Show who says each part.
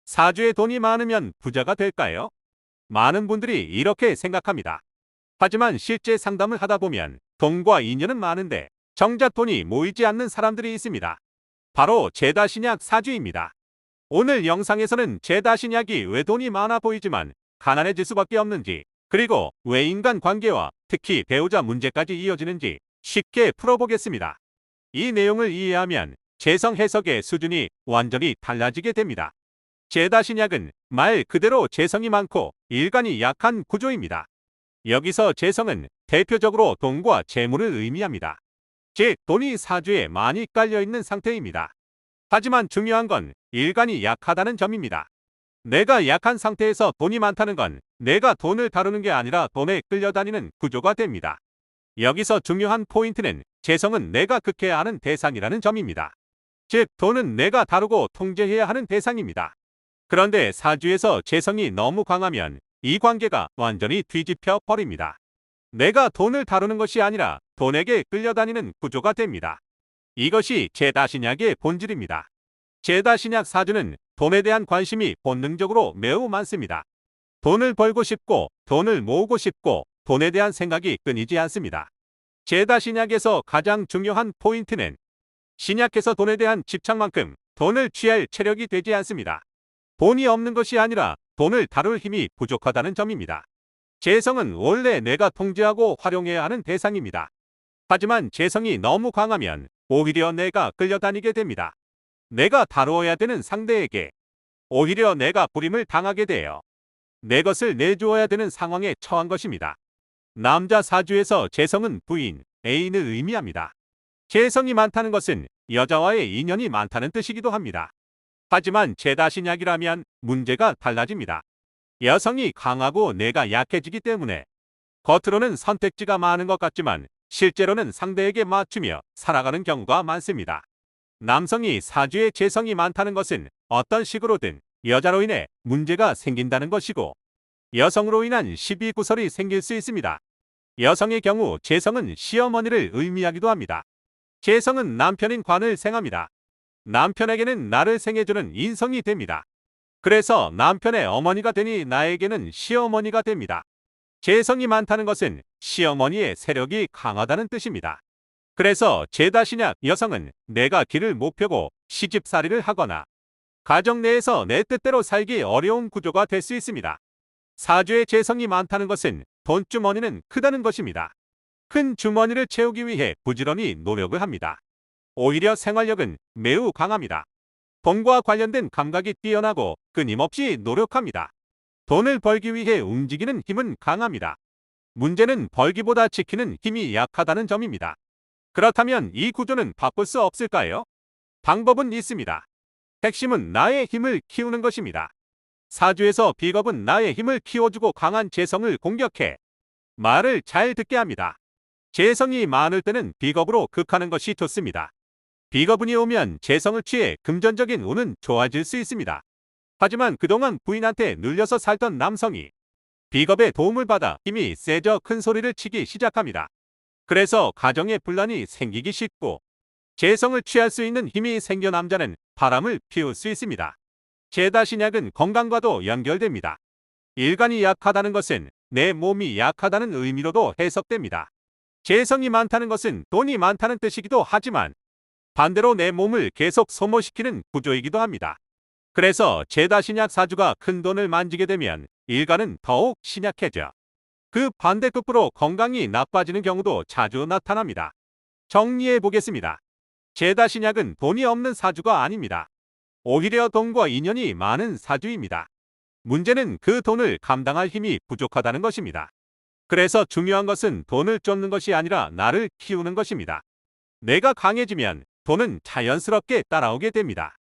Speaker 1: 사주에 돈이 많으면 부자가 될까요? 많은 분들이 이렇게 생각합니다. 하지만 실제 상담을 하다 보면 돈과 인연은 많은데 정작 돈이 모이지 않는 사람들이 있습니다. 바로 제다신약 사주입니다. 오늘 영상에서는 제다신약이 왜 돈이 많아 보이지만 가난해질 수밖에 없는지, 그리고 왜 인간 관계와 특히 배우자 문제까지 이어지는지 쉽게 풀어보겠습니다. 이 내용을 이해하면 재성 해석의 수준이 완전히 달라지게 됩니다. 제다신약은 말 그대로 재성이 많고 일간이 약한 구조입니다. 여기서 재성은 대표적으로 돈과 재물을 의미합니다. 즉, 돈이 사주에 많이 깔려있는 상태입니다. 하지만 중요한 건 일간이 약하다는 점입니다. 내가 약한 상태에서 돈이 많다는 건 내가 돈을 다루는 게 아니라 돈에 끌려다니는 구조가 됩니다. 여기서 중요한 포인트는 재성은 내가 극해야 하는 대상이라는 점입니다. 즉, 돈은 내가 다루고 통제해야 하는 대상입니다. 그런데 사주에서 재성이 너무 강하면 이 관계가 완전히 뒤집혀 버립니다. 내가 돈을 다루는 것이 아니라 돈에게 끌려다니는 구조가 됩니다. 이것이 제다신약의 본질입니다. 제다신약 사주는 돈에 대한 관심이 본능적으로 매우 많습니다. 돈을 벌고 싶고 돈을 모으고 싶고 돈에 대한 생각이 끊이지 않습니다. 제다신약에서 가장 중요한 포인트는 신약에서 돈에 대한 집착만큼 돈을 취할 체력이 되지 않습니다. 돈이 없는 것이 아니라 돈을 다룰 힘이 부족하다는 점입니다. 재성은 원래 내가 통제하고 활용해야 하는 대상입니다. 하지만 재성이 너무 강하면 오히려 내가 끌려다니게 됩니다. 내가 다루어야 되는 상대에게 오히려 내가 불임을 당하게 돼요. 내 것을 내주어야 되는 상황에 처한 것입니다. 남자 사주에서 재성은 부인, 애인을 의미합니다. 재성이 많다는 것은 여자와의 인연이 많다는 뜻이기도 합니다. 하지만 제다신약이라면 문제가 달라집니다. 여성이 강하고 내가 약해지기 때문에 겉으로는 선택지가 많은 것 같지만 실제로는 상대에게 맞추며 살아가는 경우가 많습니다. 남성이 사주에 재성이 많다는 것은 어떤 식으로든 여자로 인해 문제가 생긴다는 것이고, 여성으로 인한 시비구설이 생길 수 있습니다. 여성의 경우 재성은 시어머니를 의미하기도 합니다. 재성은 남편인 관을 생합니다. 남편에게는 나를 생해주는 인성이 됩니다. 그래서 남편의 어머니가 되니 나에게는 시어머니가 됩니다. 재성이 많다는 것은 시어머니의 세력이 강하다는 뜻입니다. 그래서 제다신약 여성은 내가 길을 못 펴고 시집살이를 하거나 가정 내에서 내 뜻대로 살기 어려운 구조가 될 수 있습니다. 사주에 재성이 많다는 것은 돈주머니는 크다는 것입니다. 큰 주머니를 채우기 위해 부지런히 노력을 합니다. 오히려 생활력은 매우 강합니다. 돈과 관련된 감각이 뛰어나고 끊임없이 노력합니다. 돈을 벌기 위해 움직이는 힘은 강합니다. 문제는 벌기보다 지키는 힘이 약하다는 점입니다. 그렇다면 이 구조는 바꿀 수 없을까요? 방법은 있습니다. 핵심은 나의 힘을 키우는 것입니다. 사주에서 비겁은 나의 힘을 키워주고 강한 재성을 공격해 말을 잘 듣게 합니다. 재성이 많을 때는 비겁으로 극하는 것이 좋습니다. 비겁운이 오면 재성을 취해 금전적인 운은 좋아질 수 있습니다. 하지만 그동안 부인한테 눌려서 살던 남성이 비겁의 도움을 받아 힘이 세져 큰 소리를 치기 시작합니다. 그래서 가정에 분란이 생기기 쉽고 재성을 취할 수 있는 힘이 생겨 남자는 바람을 피울 수 있습니다. 제다신약은 건강과도 연결됩니다. 일간이 약하다는 것은 내 몸이 약하다는 의미로도 해석됩니다. 재성이 많다는 것은 돈이 많다는 뜻이기도 하지만 반대로 내 몸을 계속 소모시키는 구조이기도 합니다. 그래서 제다신약 사주가 큰 돈을 만지게 되면 일간은 더욱 신약해져 그 반대급부로 건강이 나빠지는 경우도 자주 나타납니다. 정리해 보겠습니다. 제다신약은 돈이 없는 사주가 아닙니다. 오히려 돈과 인연이 많은 사주입니다. 문제는 그 돈을 감당할 힘이 부족하다는 것입니다. 그래서 중요한 것은 돈을 쫓는 것이 아니라 나를 키우는 것입니다. 내가 강해지면 돈은 자연스럽게 따라오게 됩니다.